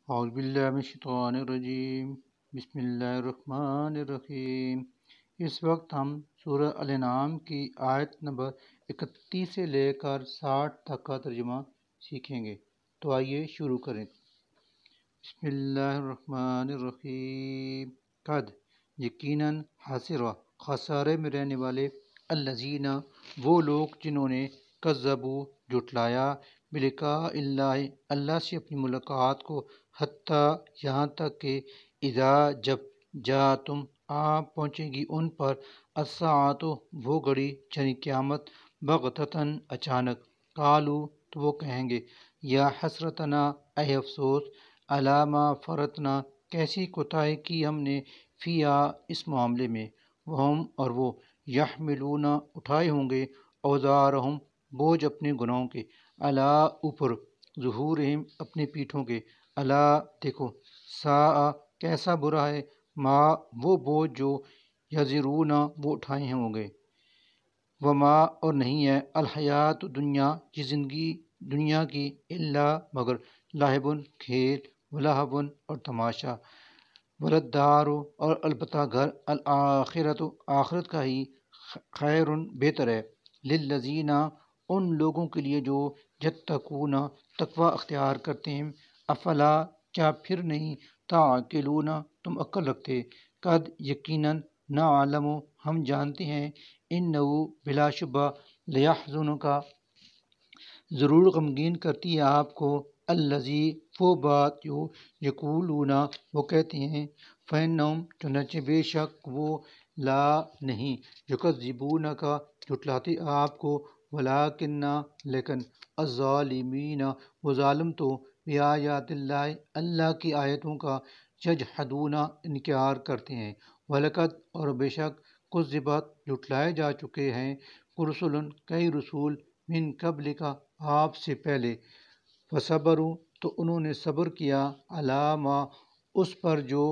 اعوذ باللہ من الشیطان الرجیم، بسم اللہ الرحمن الرحیم۔ اس وقت ہم سورہ الانعام کی آیت نمبر 31 سے لے کر 60 تک کا ترجمہ سیکھیں گے، تو آئیے شروع کریں۔ بسم اللہ الرحمن الرحیم۔ قد یقیناً حاصرہ خسارے میں رہنے والے، الذین وہ لوگ جنہوں نے کذبوا جھٹلایا، بلقاء اللہ اللہ سے اپنی ملاقات کو، حتیٰ یہاں تک کہ اذا جب جاءتم پہنچے گی ان پر الساعۃ وہ گھڑی یعنی قیامت، بغتتاً اچانک، قالوا تو وہ کہیں گے، یا حسرتنا اے افسوس، علی ما فرطنا کیسی کوتاہی کی ہم نے، فیہا اس معاملے میں، وہم اور وہ، یحملون اٹھائے ہوں گے، اوزارہم بوجھ اپنے گناہوں کے، علی اوپر، ظہورہم اپنے پیٹھوں کے، الا دیکھو، ساء کیسا برا ہے، ما وہ بوجھ جو یزرون وہ اٹھائے ہوں گے، وما اور نہیں ہے، الحیات دنیا یہ زندگی دنیا کی، الا مگر، لاہبن کھیل، ولہبن اور تماشا، ولدار اور البتہ گھر، الآخرت آخرت کا ہی، خیر بہتر ہے، للذین ان لوگوں کے لیے جو یتقون تقوی اختیار کرتے ہیں، افلا کیا پھر نہیں، تعقلون تم عقل رکھتے، قد یقیناً نعلم ہم جانتے ہیں، انہ بلا شبہ، لیحزنک ضرور غمگین کرتی ہے آپ کو، الذی وہ بات جو یقولون وہ کہتے ہیں، فإنہم چنانچہ بے شک وہ، لا نہیں، یکذبونک جھٹلاتے آپ کو، ولکن لیکن، الظالمین وہ ظالم تو، بآیات اللہ اللہ کی آیتوں کا، یجحدون انکار کرتے ہیں، ولقد اور بے شک، کذبت جھٹلائے جا چکے ہیں، رسل کئی رسول، من قبل کا آپ سے پہلے، فصبروا تو انہوں نے صبر کیا، علی ما اس پر جو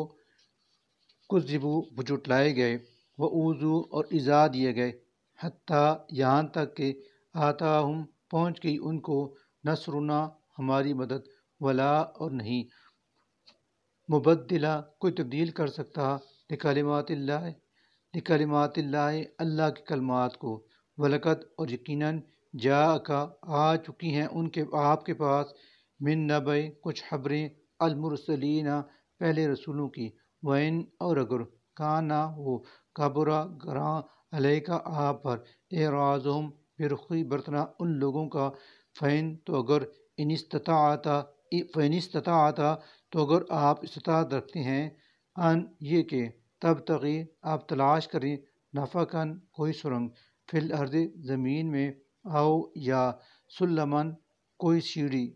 کذبوا وہ جھٹلائے گئے، وأوذوا اور ایذا دیے گئے، حتیٰ یہاں تک کہ آتاہم پہنچ گئی ان کو، نصرنا ہماری مدد، ولا اور نہیں، مبدلہ کوئی تبدیل کر سکتا، لکلمات اللہ اللہ کے کلمات کو، ولقد اور یقیناً، جاءک آ چکی ہیں ان کے آپ کے پاس، من نبع کچھ خبریں، المرسلین پہلے رسولوں کی، وَإِنْ اور اگر، کانا وہ، کبرا گراں، علیہ آپ پر، اعراضہم برخی برتنا ان لوگوں کا، فإن تو اگر، فإن استطاعت تو اگر آپ استطاعت رکھتے ہیں، ان یہ کہ، تبتغی آپ تلاش کریں، نفقاً کوئی سرنگ، فی الارض زمین میں، او یا سلماً کوئی سیڑھی،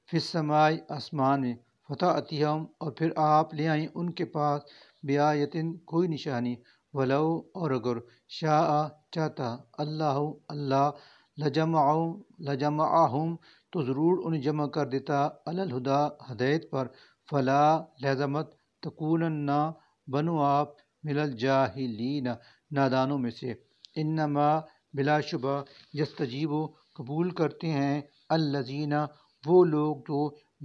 فی السماء آسمان میں، فتأتیہم اور پھر آپ لے آئیں ان کے پاس، بآیتن کوئی نشانی، ولو اور اگر، شاء چاہتا، اللہ اللہ، لجمعہم تو ضرور انہیں جمع کر دیتا، علی الہدیٰ ہدایت پر، فلا لازمت تکونن بنو آپ، من الجاہلین نادانوں میں سے، انما بلا شبہ، یستجیب قبول کرتے ہیں، الذین وہ لوگ جو،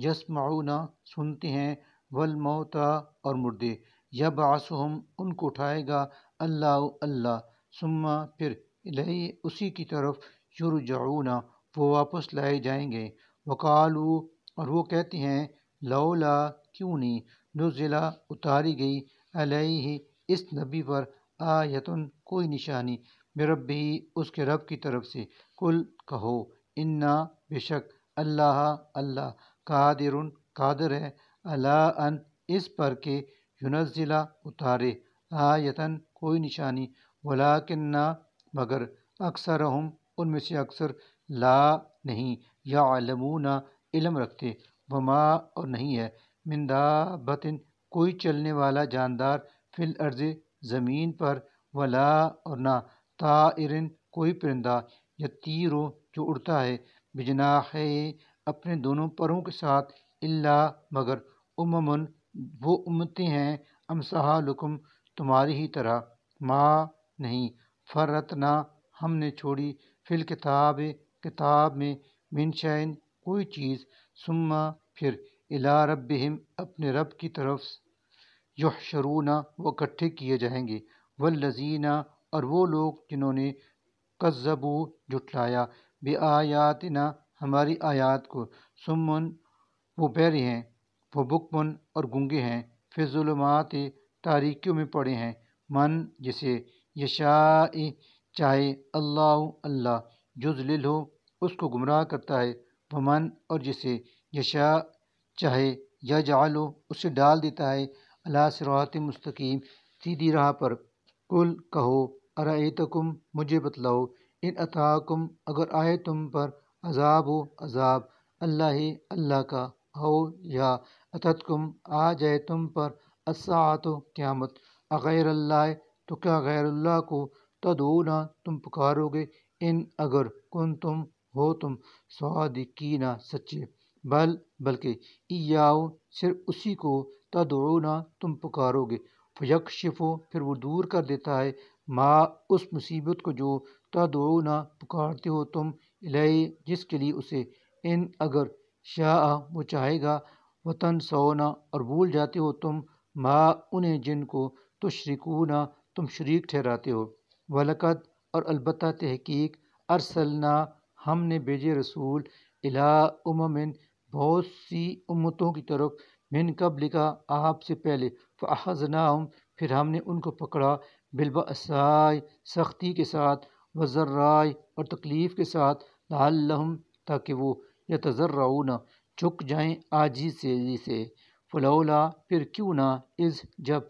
یسمعون سنتے ہیں، والموتیٰ اور مردے، یبعثہم ان کو اٹھائے گا، اللہ اللہ، ثم پھر، الیہ اسی کی طرف، یرجعون وہ واپس لائے جائیں گے، وقالوا اور وہ کہتے ہیں، لولا کیوں نہیں، نزلہ اتاری گئی، علیہ اس نبی پر، آیتن کوئی نشانی، بربہ اس کے رب کی طرف سے، کل کہو، انا بے شک، اللہ اللہ، قادر ہے، علی ان اس پر کہ، ینزلہ اتارے، آیتن کوئی نشانی، ولکن مگر، اکثرہم ان میں سے اکثر، لا نہیں، یعلمون علم رکھتے، وما اور نہیں ہے، من دابۃ کوئی چلنے والا جاندار، فی الارض زمین پر، ولا اور نہ، طائر کوئی پرندہ، یطیر جو اڑتا ہے، بجناحیہ اپنے دونوں پروں کے ساتھ، الا مگر، وہ امتیں ہیں، امثالکم تمہاری ہی طرح، ما نہیں، فرطنا ہم نے چھوڑی، فی الکتاب کتاب میں، من شیء کوئی چیز، ثم پھر، الی ربہم اپنے رب کی طرف یحشرون وہ اکٹھے کیے جائیں گے، والذین اور وہ لوگ جنہوں نے کذبوا جھٹلایا بآیاتنا ہماری آیات کو، سمن وہ بہرے ہیں، وہ بکمن اور گونگے ہیں، فی الظلمات تاریکیوں میں پڑے ہیں، من جسے یشاء چاہے اللہ اللہ یضلل ہو اس کو گمراہ کرتا ہے، ومن اور جسے یشاء چاہے یجعل اسے ڈال دیتا ہے علی صراط مستقیم سیدھی راہ پر۔ کل کہو ارائیتکم مجھے بتلاؤ، ان اتاکم اگر آئے تم پر عذاب و عذاب اللہ اللہ کا، او یا اتتکم آ جائے تم پر الساعۃ قیامت، اغیر اللہ تو کیا غیر اللہ کو تدعون تم پکارو گے، ان اگر کنتم ہو تم صادقین سچے، بلکہ ایاؤ صرف اسی کو تدعون تم پکارو گے، فیکشف پھر وہ دور کر دیتا ہے ما اس مصیبت کو جو تدعون پکارتے ہو تم الیہ جس کے لیے اسے، ان اگر شاء وہ چاہے گا، وتنسون اور بھول جاتے ہو تم ما انہیں جن کو تشرکون تم شریک ٹھہراتے ہو، وَلَقَدْ اور البتہ تحقیق ارسلنا ہم نے بھیجے رسول الی امم بہت سی امتوں کی طرف، من قبل کا آپ سے پہلے، فاخذناہم پھر ہم نے ان کو پکڑا، بالبأساء سختی کے ساتھ، والضراء اور تکلیف کے ساتھ، لعلہم تاکہ وہ یتضرعون جھک جائیں عاجزی سے، فلولا پھر کیوں نہ، اذ جب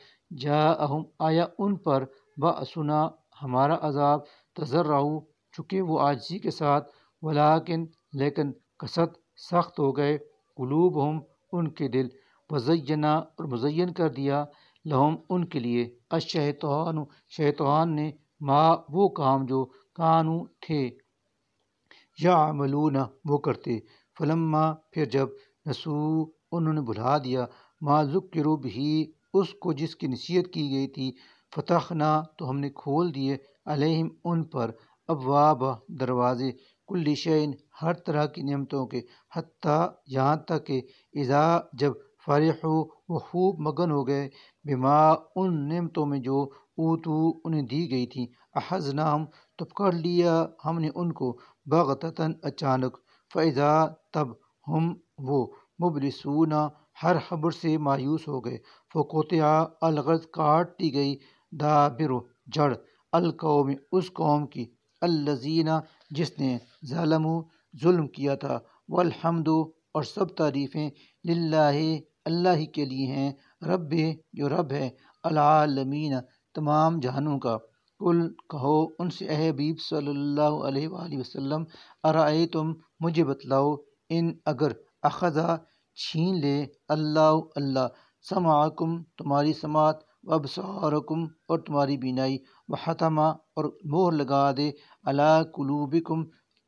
جاءہم آیا ان پر بأسنا ہمارا عذاب، تضرعوا چکے وہ عاجزی کے ساتھ، ولیکن لیکن قست سخت ہو گئے، قلوبہم ان کے دل، وزینا اور مزین کر دیا، لہم ان کے لیے، الشیطان شیطان نے، ما وہ کام جو کانو تھے، یعملون وہ کرتے، فلما پھر جب نسو انہوں نے بھلا دیا، ما ذکروا بہ اس کو جس کی نصیحت کی گئی تھی، فتحنا تو ہم نے کھول دیے، علیہم ان پر، ابواب دروازے، کل شیء ہر طرح کی نعمتوں کے، حتیٰ یہاں تک کہ اذا جب فرحوا وہ خوب مگن ہو گئے، بما ان نعمتوں میں جو اوتو انہیں دی گئی تھی، اخذناہم تو پکڑ لیا ہم نے ان کو، بغتتاً اچانک، فاذا تب ہم وہ مبلسون ہر خبر سے مایوس ہو گئے، فقطع الغرض کاٹ دی گئی، دابر جڑ، القوم اس قوم کی، الذین جس نے ظلموا ظلم کیا تھا، والحمد اور سب تعریفیں للہ اللہ ہی کے لیے ہیں، رب جو رب ہے، العالمین تمام جہانوں کا۔ قل کہو ان سے اے حبیب صلی اللہ علیہ وآلہ وسلم، ارائیتم مجھے بتلاؤ، ان اگر اخذا چھین لے اللہ اللہ سمعکم تمہاری سماعت، وابصارکم اور تمہاری بینائی، وختم اور مہر لگا دے علی قلوبکم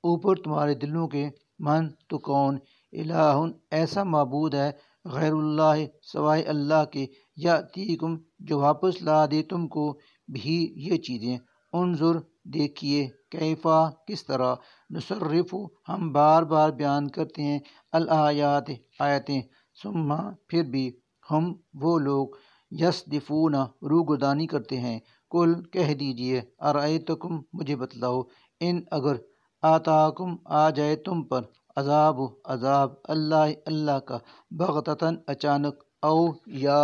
اوپر تمہارے دلوں کے، من تو کون، الہ ایسا معبود ہے، غیر اللہ سوائے اللہ کے، یاتیکم جو واپس لا دے تم کو، بھی یہ چیزیں، انظر دیکھیے، کیفا کس طرح، نصرف ہم بار بار بیان کرتے ہیں، الآیات آیتیں، ثم پھر بھی، ہم وہ لوگ، یصدفون روگردانی کرتے ہیں، قل کہہ دیجئے، ارائیتکم مجھے بتلاؤ، ان اگر آتاکم آ جائے تم پر، عذاب عذاب اللہ اللہ کا، بغتتاً اچانک، او یا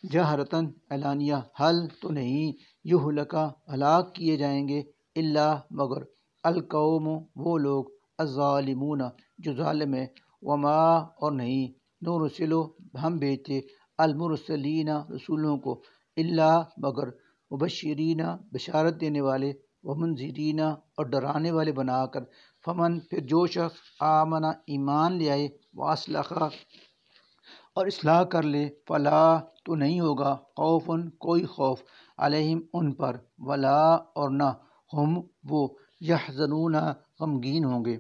جہرتاً اعلانیہ، حل تو نہیں، یہلکا ہلاک کیے جائیں گے، الا مگر، القوم وہ لوگ، الظالمون جو ظالم ہیں، وما اور نہیں، نرسلو ہم بھیجتے، المرسلین رسولوں کو، الا مگر، مبشرین بشارت دینے والے، ومنذرین اور ڈرانے والے بنا کر، فمن پھر جو شخص آمن ایمان لے آئے، واصلح اور اصلاح کر لے، فلا تو نہیں ہوگا، خوف کوئی خوف، علیہم ان پر، ولا اور نہ، ہم وہ، یحزنون غمگین ہوں گے،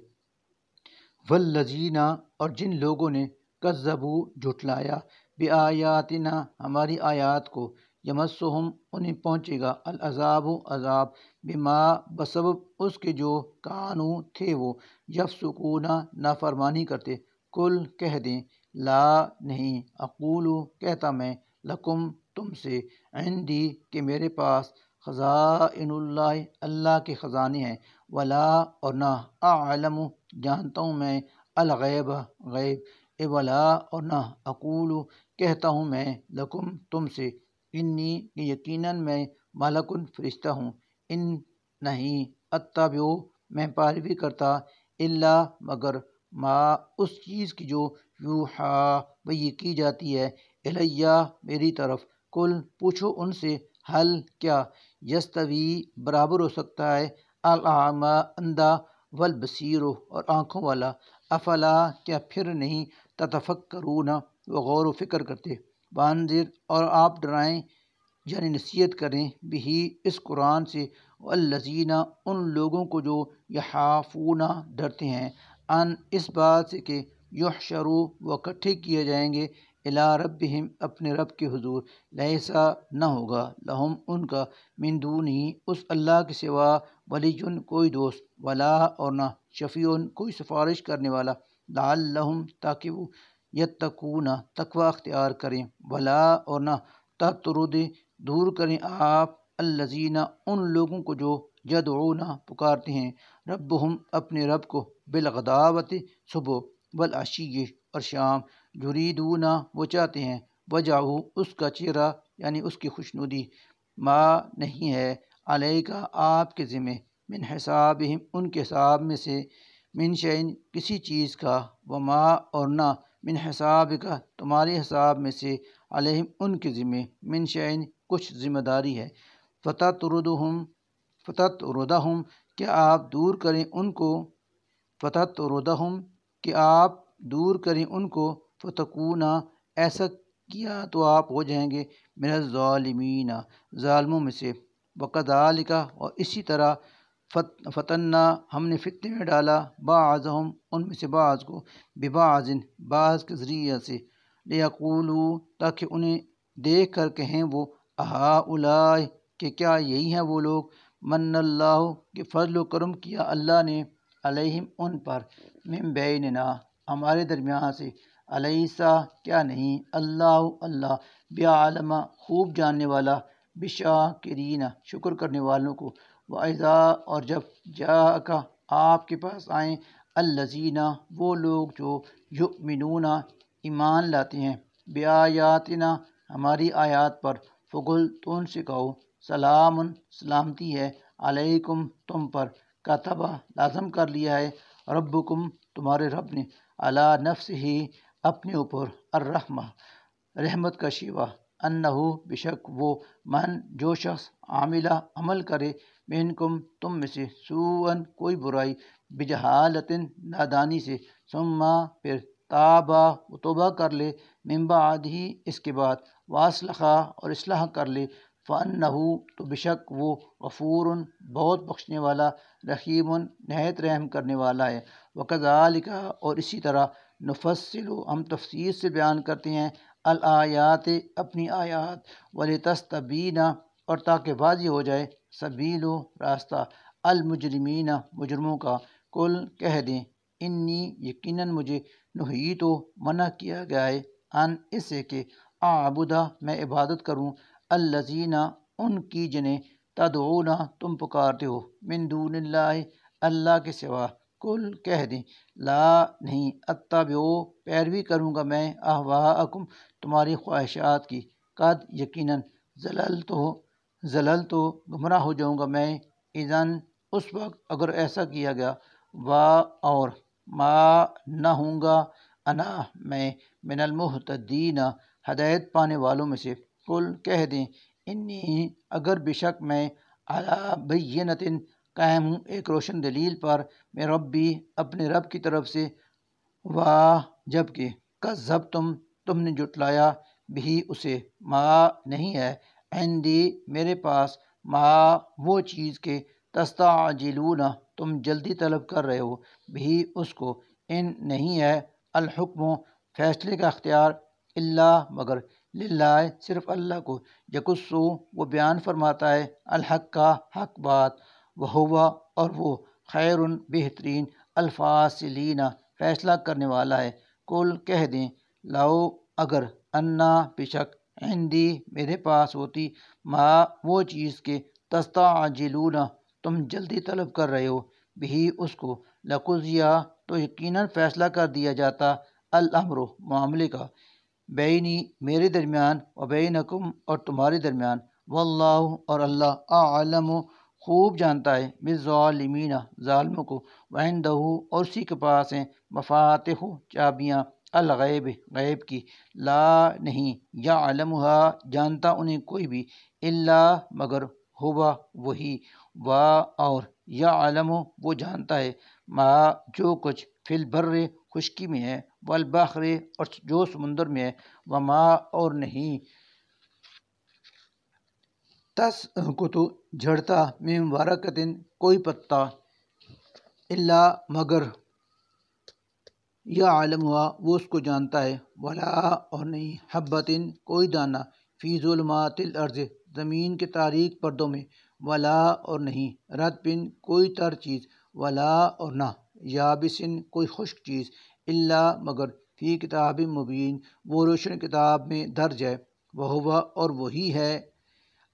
والذین اور جن لوگوں نے کذبوا جھٹلایا بآیاتنا ہماری آیات کو، یمسہم انہیں پہنچے گا، العذاب عذاب، بما بسبب اس کے جو کانو تھے وہ، یفسقون نافرمانی کرتے، کل کہہ دیں، لا نہیں، اقولو کہتا میں، لکم تم سے، عندی کہ میرے پاس، خزائن اللہ اللہ کے خزانے ہیں، ولا اور نہ، اعلم جانتا ہوں میں، الغیب غیب، ولا اور نہ، اقولو کہتا ہوں میں، لکم تم سے، انی یقیناً میں، ملکن فرشتہ ہوں، ان نہیں، اتبع میں پیروی کرتا، الا مگر، ما اس چیز کی جو یوحا وحی کی جاتی ہے، الیہ میری طرف، کل پوچھو ان سے، حل کیا، یستوی برابر ہو سکتا ہے، الاعمی اندھا، والبصیر اور آنکھوں والا، افلا کیا پھر نہیں، تتفکرون وہ غور و فکر کرتے، وانذر اور آپ ڈرائیں یعنی نصیحت کریں، بھی اس قرآن سے، والذین ان لوگوں کو جو یخافون ڈرتے ہیں، ان اس بات سے کہ یحشروا وہ اکٹھے کیے جائیں گے، الی ربہم اپنے رب کے حضور، لیسا نہ ہوگا، لہم ان کا، من دونہ اس اللہ کے سوا، ولی کوئی دوست، ولا اور نہ، شفیع کوئی سفارش کرنے والا، لعلہم تاکہ وہ، یتقون تقوی اختیار کریں، ولا اور نہ، تطرد دور کریں آپ، الذین ان لوگوں کو جو، یدعون پکارتے ہیں، ربہم اپنے رب کو، بالغداوت صبح، والعشی اور شام، یریدون وہ چاہتے ہیں، وجہہ اس کا چہرہ یعنی اس کی خوشنودی، ما نہیں ہے، علیکہ آپ کے ذمہ، من حسابہم ان کے حساب میں سے، من شیء کسی چیز کا، وما اور نہ، من حسابک تمہارے حساب میں سے، علیہم ان کے ذمہ، من شیء کچھ ذمہ داری ہے، فتطردہم کہ آپ دور کریں ان کو، فتطردہم کہ آپ دور کریں ان کو، فتکونا ایسا کیا تو آپ ہو جائیں گے، من الظالمین ظالموں میں سے، وکذالک اور اسی طرح، فتنا ہم نے فتنے میں ڈالا، بعضہم ان میں سے بعض کو، ببعض بعض کے ذریعہ سے، لیقولوا تاکہ انہیں دیکھ کر کہیں وہ، اہؤلاء کہ کیا یہی ہیں وہ لوگ، من اللہ کہ فضل و کرم کیا اللہ نے، علیہم ان پر، من بیننا ہمارے درمیان سے، علیسا کیا نہیں، اللہ اللہ، بعلم خوب جاننے والا، بشاکرین شکر کرنے والوں کو، وَإِذَا اور جب جاءک آپ کے پاس آئیں، الذین وہ لوگ جو، یؤمنون ایمان لاتے ہیں، بآیاتنا ہماری آیات پر، فقل تو ان سے کہو، سلام سلامتی ہے، علیکم تم پر، کتبہ لازم کر لیا ہے، ربکم تمہارے رب نے، علی نفسہ اپنے اوپر، الرحمہ رحمت کا شیوہ، انہو بشک وہ، من جو شخص، عاملہ عمل کرے، منکم تم میں سے، سوءً کوئی برائی، بجہالۃ نادانی سے، ثم پھر، تابا وہ توبہ کر لے، من بعد ہی اس کے بعد، واصلح اور اصلاح کر لے، فانہو تو بشک وہ، غفور بہت بخشنے والا، رحیم نہایت رحم کرنے والا ہے، وکذالک اور اسی طرح، نفصل ہم تفصیل سے بیان کرتے ہیں، الآیات اپنی آیات، ولتستبین اور تاکہ واضح ہو جائے، سبیل راستہ، المجرمین مجرموں کا، کل کہہ دیں، انی یقیناً مجھے، نہیت منع کیا گیا ہے، ان اس سے کہ، اعبدہ میں عبادت کروں، الذین ان کی جنہیں، تدعون تم پکارتے ہو، من دون اللہ اللہ کے سوا، کل کہہ دیں، لا نہیں، اتبع پیروی کروں گا میں، اہواءکم تمہاری خواہشات کی، قد یقیناً، زللت گمراہ ہو جاؤں گا میں، اذن اس وقت اگر ایسا کیا گیا، اور ما نہ ہوں گا، انا میں، من المہتدین ہدایت پانے والوں میں سے، قل کہہ دیں، انی اگر بے شک میں، علی بینۃ قائم ہوں ایک روشن دلیل پر، میں ربی اپنے رب کی طرف سے، جب کہ کذبتم تم نے جھٹلایا، بھی اسے، ما نہیں ہے، عندی میرے پاس، ما وہ چیز کے، تستعجلون تم جلدی طلب کر رہے ہو، بھی اس کو، ان نہیں ہے، الحکم فیصلے کا اختیار، اللہ مگر، للہ صرف اللہ کو، یقصو وہ بیان فرماتا ہے، الحق کا حق بات، وہو اور وہ، خیر بہترین، الفاصلین فیصلہ کرنے والا ہے، کل کہہ دیں، لاؤ اگر انا بشک عندی میرے پاس ہوتی ما وہ چیز کے تستعجلون تم جلدی طلب کر رہے ہو بھی اس کو لقضیا تو یقیناً فیصلہ کر دیا جاتا الامر معاملے کا بینی میرے درمیان و بینکم اور تمہارے درمیان واللہ اور اللہ اعلم خوب جانتا ہے بالظالمین ظالموں کو وعندہ اور اسی کے پاس ہیں مفاتح چابیاں الغیب غیب کی لا نہیں یعلمھا جانتا انہیں کوئی بھی الا مگر ہوا وہی وا اور یعلم وہ جانتا ہے ما جو کچھ فی البر خشکی میں ہے والبحر اور جو سمندر میں ہے وما اور نہیں تسقط جھڑتا من ورقۃ کوئی پتا الا مگر یعلمھا وہ اس کو جانتا ہے ولا اور نہیں حبۃ کوئی دانہ فی ظلمات الارض زمین کے تاریک پردوں میں ولا اور نہیں رطب کوئی تر چیز ولا اور نہ یابس کوئی خشک چیز الا مگر فی کتاب مبین وہ روشن کتاب میں درج ہے وہو اور وہی ہے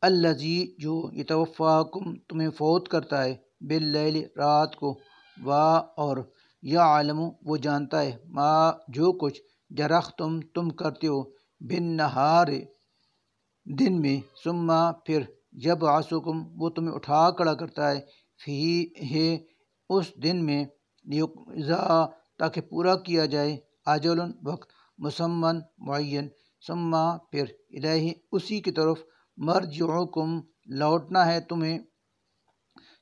الذی جو یتوفاکم تمہیں فوت کرتا ہے باللیل رات کو وا اور یعلم وہ جانتا ہے ما جو کچھ تم کرتے ہو بالنہار دن میں ثم پھر یبعثکم وہ تمہیں اٹھا کھڑا کرتا ہے فی ہے اس دن میں لیقضا تاکہ پورا کیا جائے اجل وقت مسمن معین ثم پھر الیہ اسی کی طرف مرجعکم لوٹنا ہے تمہیں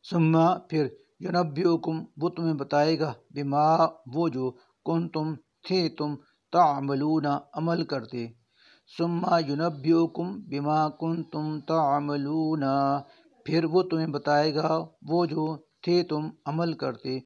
ثم پھر ینبئکم وہ تمہیں بتائے گا بما وہ جو کنتم تھے تم تعملون عمل کرتے ثم ینبئکم بما کنتم تعملون پھر وہ تمہیں بتائے گا وہ جو تھے تم عمل کرتے